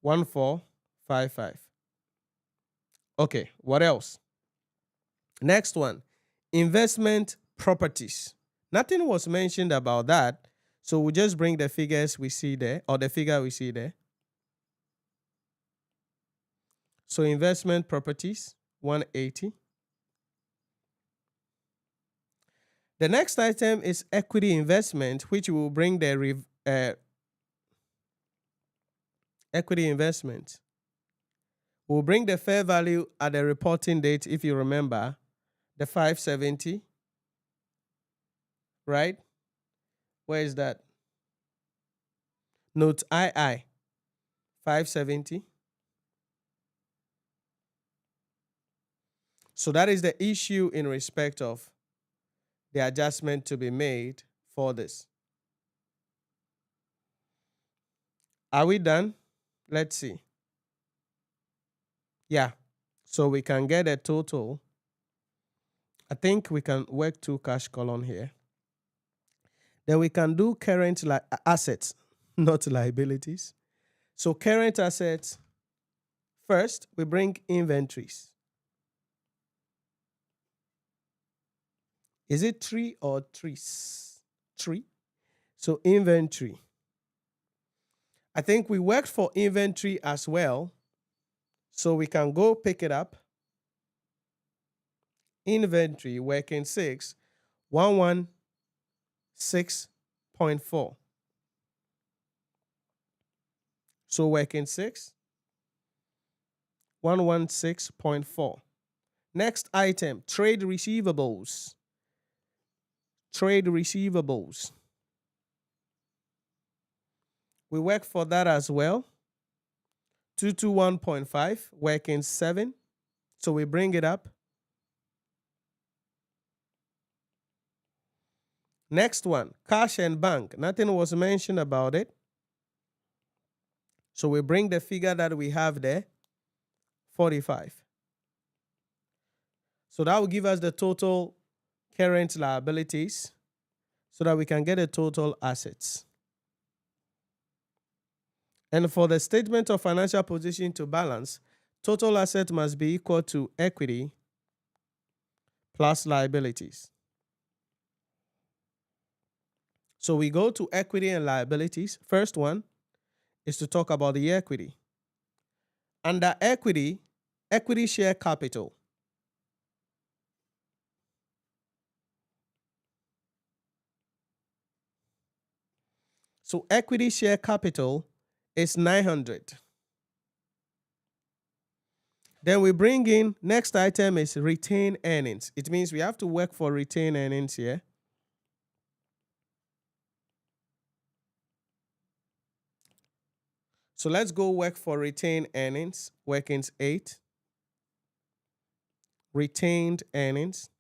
1455. Okay, what else? Next one, investment properties. Nothing was mentioned about that, so we'll just bring the figures we see there, or the figure we see there. So investment properties, 180. The next item is equity investment, which will bring the equity investment. We'll bring the fair value at the reporting date, if you remember, the 570, right? Where is that? Note II, 570. So that is the issue in respect of the adjustment to be made for this. Are we done? Let's see. Yeah. So we can get a total. I think we can work 2 cash column here. Then we can do current assets, not liabilities. So current assets, first we bring inventories. Is it 3 or trees? 3. So inventory. I think we worked for inventory as well. So we can go pick it up. Inventory, working 6, 116.4. So working 6, 116.4. Next item, trade receivables. Trade receivables. We work for that as well. 221.5, working 7. So we bring it up. Next one, cash and bank. Nothing was mentioned about it. So we bring the figure that we have there, 45. So that will give us the total current liabilities so that we can get the total assets. And for the statement of financial position to balance, total asset must be equal to equity plus liabilities. So we go to equity and liabilities. First one is to talk about the equity. Under equity, equity share capital. So equity share capital is 900. Then we bring in, next item is retained earnings. It means we have to work for retained earnings here. So let's go work for retained earnings. Workings 8. Retained earnings.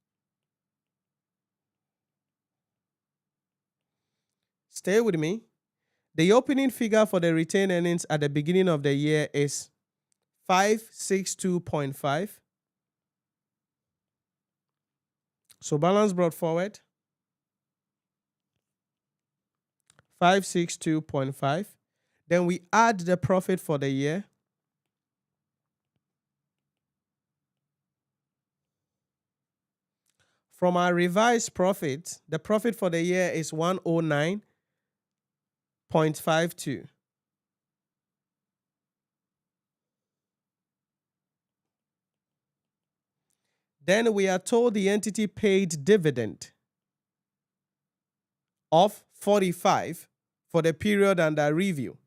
Stay with me. The opening figure for the retained earnings at the beginning of the year is 562.5. So balance brought forward 562.5. Then we add the profit for the year. From our revised profit, the profit for the year is 109.52. Then we are told the entity paid dividend of 45 for the period under review.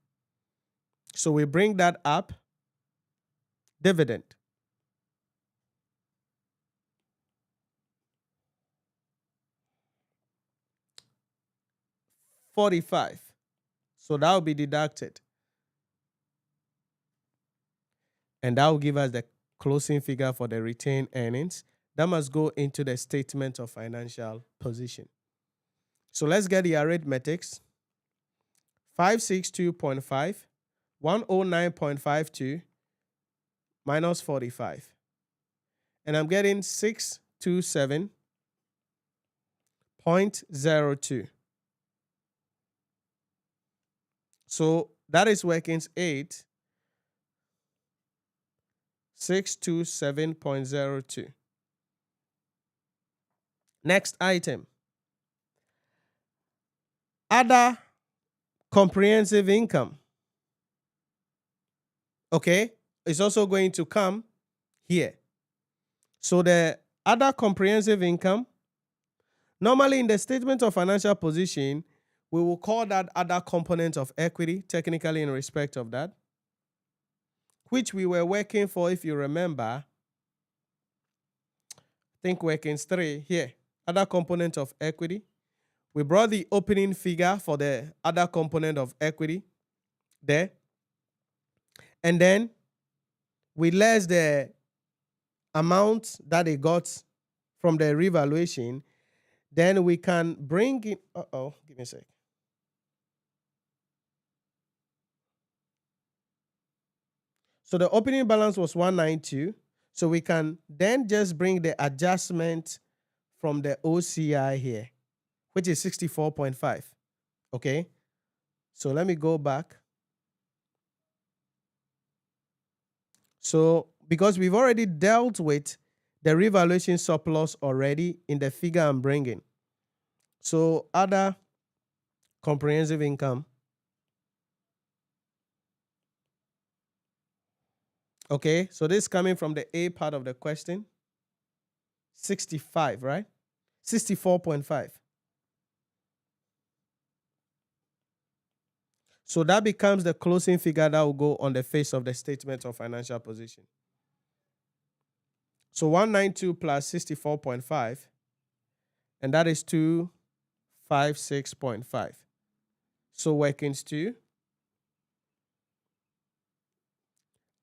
So we bring that up. Dividend. 45. So that will be deducted. And that will give us the closing figure for the retained earnings. that must go into the statement of financial position. So let's get the arithmetics. 562.5, 109.52 minus 45. And I'm getting 627.02. So that is workings 8, 627.02. Next item. Other comprehensive income. Okay, it's also going to come here. So the other comprehensive income, normally in the statement of financial position, we will call that other component of equity, technically in respect of that, which we were working for, if you remember. I think workings 3 here, other component of equity. We brought the opening figure for the other component of equity there. And then we less the amount that they got from the revaluation. Then we can bring in, give me a sec. So the opening balance was 192. So we can then just bring the adjustment from the OCI here, which is 64.5. Okay. So let me go back. So because we've already dealt with the revaluation surplus already in the figure I'm bringing. So other comprehensive income. Okay, so this is coming from the A part of the question. 65, right? 64.5. So that becomes the closing figure that will go on the face of the statement of financial position. So 192 plus 64.5, and that is 256.5. So workings 2.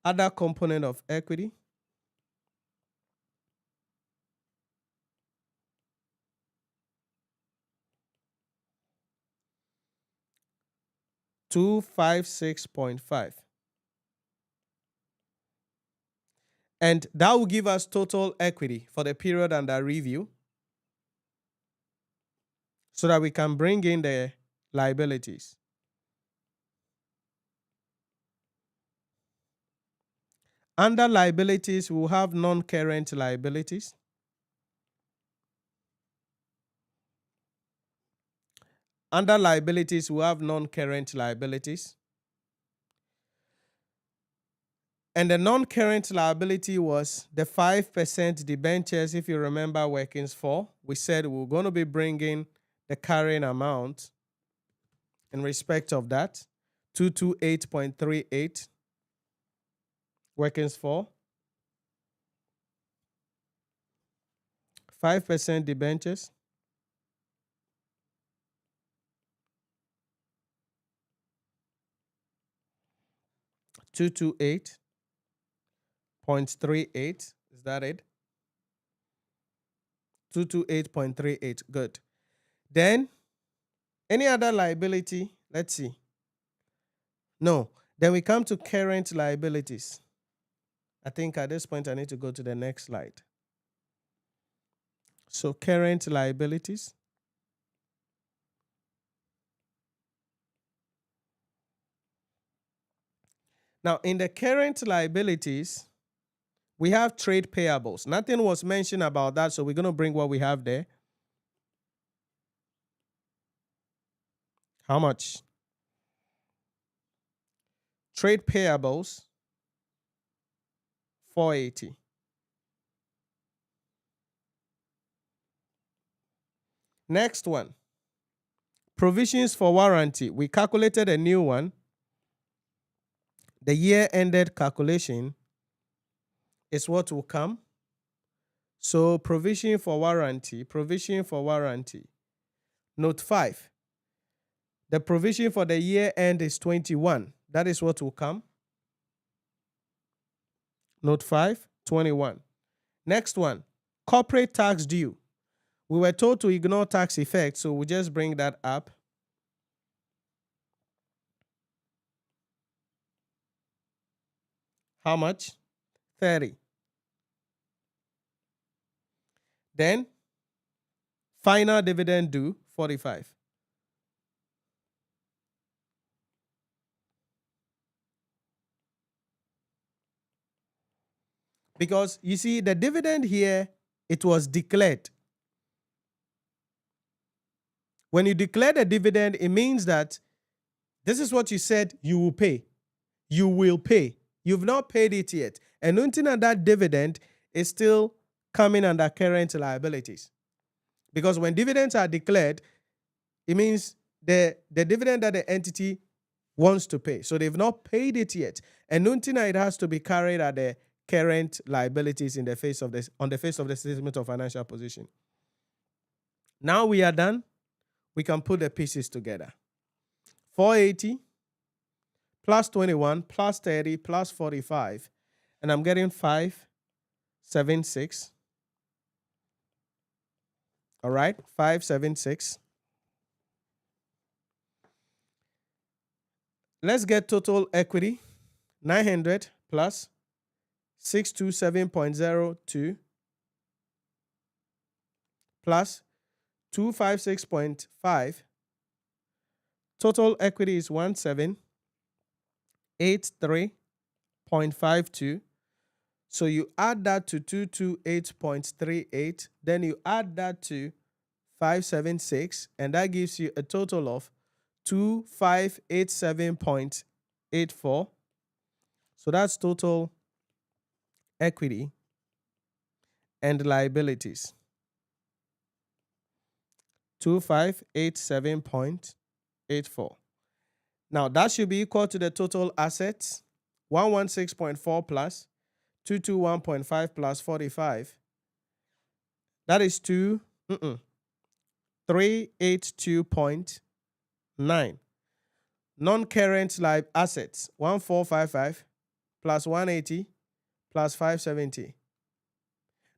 Other component of equity. $256.5. And that will give us total equity for the period under review, so that we can bring in the liabilities. Under liabilities, we will have non-current liabilities. Under liabilities, we have non-current liabilities. And the non-current liability was the 5% debentures, if you remember workings 4. We said we were going to be bringing the carrying amount in respect of that, 228.38, workings 4. 5% debentures. $228.38. Is that it? 228.38. Good. Then, any other liability? Let's see. No. Then we come to current liabilities. I think at this point I need to go to the next slide. So current liabilities. Now, in the current liabilities, we have trade payables. Nothing was mentioned about that, so we're going to bring what we have there. How much? Trade payables, 480. Next one. Provisions for warranty. We calculated a new one. The year-ended calculation is what will come. So provision for warranty. Note 5. The provision for the year end is 21. That is what will come. Note 5, 21. Next one, corporate tax due. We were told to ignore tax effect, so we just bring that up. How much? 30. Then, final dividend due, 45. Because you see, the dividend here, it was declared. When you declare the dividend, it means that this is what you said you will pay. You will pay. You've not paid it yet. And until that dividend is still coming under current liabilities. Because when dividends are declared, it means the dividend that the entity wants to pay. So they've not paid it yet. And until it has to be carried at the current liabilities on the face of the statement of financial position. Now we are done. We can put the pieces together. 480 plus 21 plus 30 plus 45. And I'm getting 576. All right, 576. Let's get total equity. 900 plus 627.02 plus 256.5. Total equity is 1783.52. So you add that to 228.38, then you add that to 576, and that gives you a total of 2587.84. So that's total equity and liabilities. 2587.84. Now that should be equal to the total assets, 116.4 plus 221.5 plus 45. That is 382.9. Non-current live assets, 1455 plus 180 plus 570.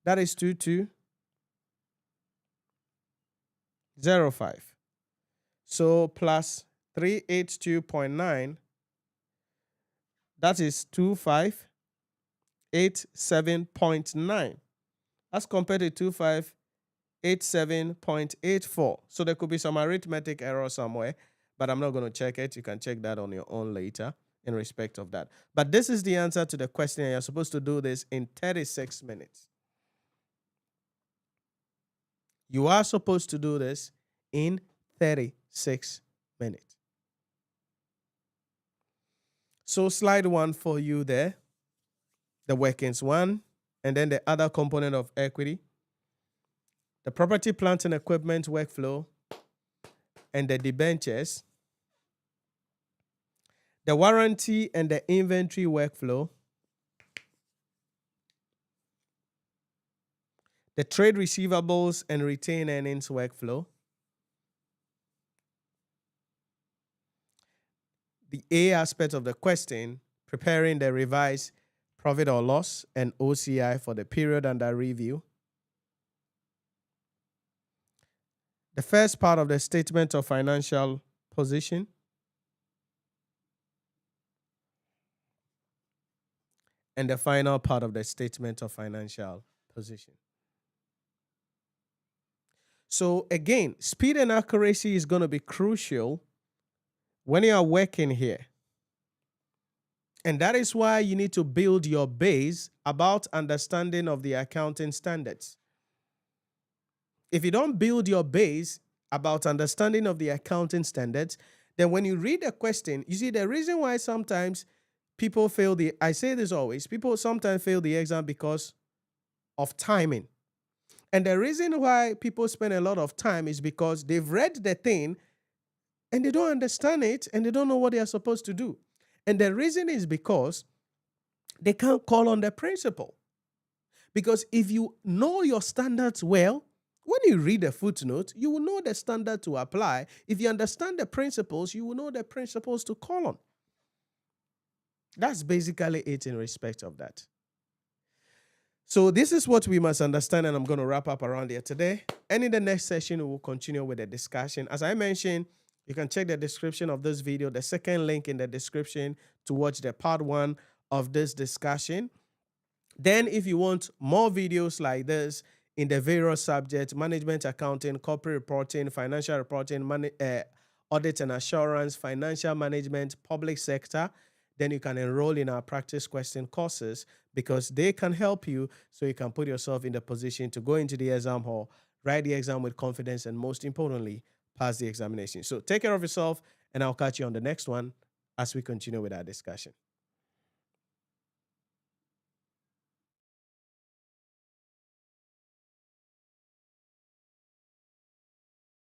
That is 2205. So plus 382.9, that is 2587.9. As compared to 2587.84. So there could be some arithmetic error somewhere, but I'm not going to check it. You can check that on your own later in respect of that. But this is the answer to the question, and you're supposed to do this in 36 minutes. You are supposed to do this in 36 minutes. So slide 1 for you there. The workings 1, and then the other component of equity. The property, plant, and equipment workflow, and the debentures. The warranty and the inventory workflow. The trade receivables and retained earnings workflow. The A aspect of the question, preparing the revised profit or loss and OCI for the period under review. The first part of the statement of financial position. And the final part of the statement of financial position. So again, speed and accuracy is going to be crucial when you are working here. And that is why you need to build your base about understanding of the accounting standards. If you don't build your base about understanding of the accounting standards, then when you read a question, you see the reason why sometimes people fail I say this always, people sometimes fail the exam because of timing. And the reason why people spend a lot of time is because they've read the thing and they don't understand it and they don't know what they are supposed to do. And the reason is because they can't call on the principle. Because if you know your standards well, when you read a footnote, you will know the standard to apply. If you understand the principles, you will know the principles to call on. That's basically it in respect of that. So this is what we must understand, and I'm going to wrap up around here today. And in the next session, we will continue with the discussion. As I mentioned, you can check the description of this video, the second link in the description, to watch the part 1 of this discussion. Then if you want more videos like this in the various subjects, management accounting, corporate reporting, financial reporting, audit and assurance, financial management, public sector, then you can enroll in our practice question courses, because they can help you so you can put yourself in the position to go into the exam hall, write the exam with confidence, and most importantly, pass the examination. So take care of yourself, and I'll catch you on the next one as we continue with our discussion.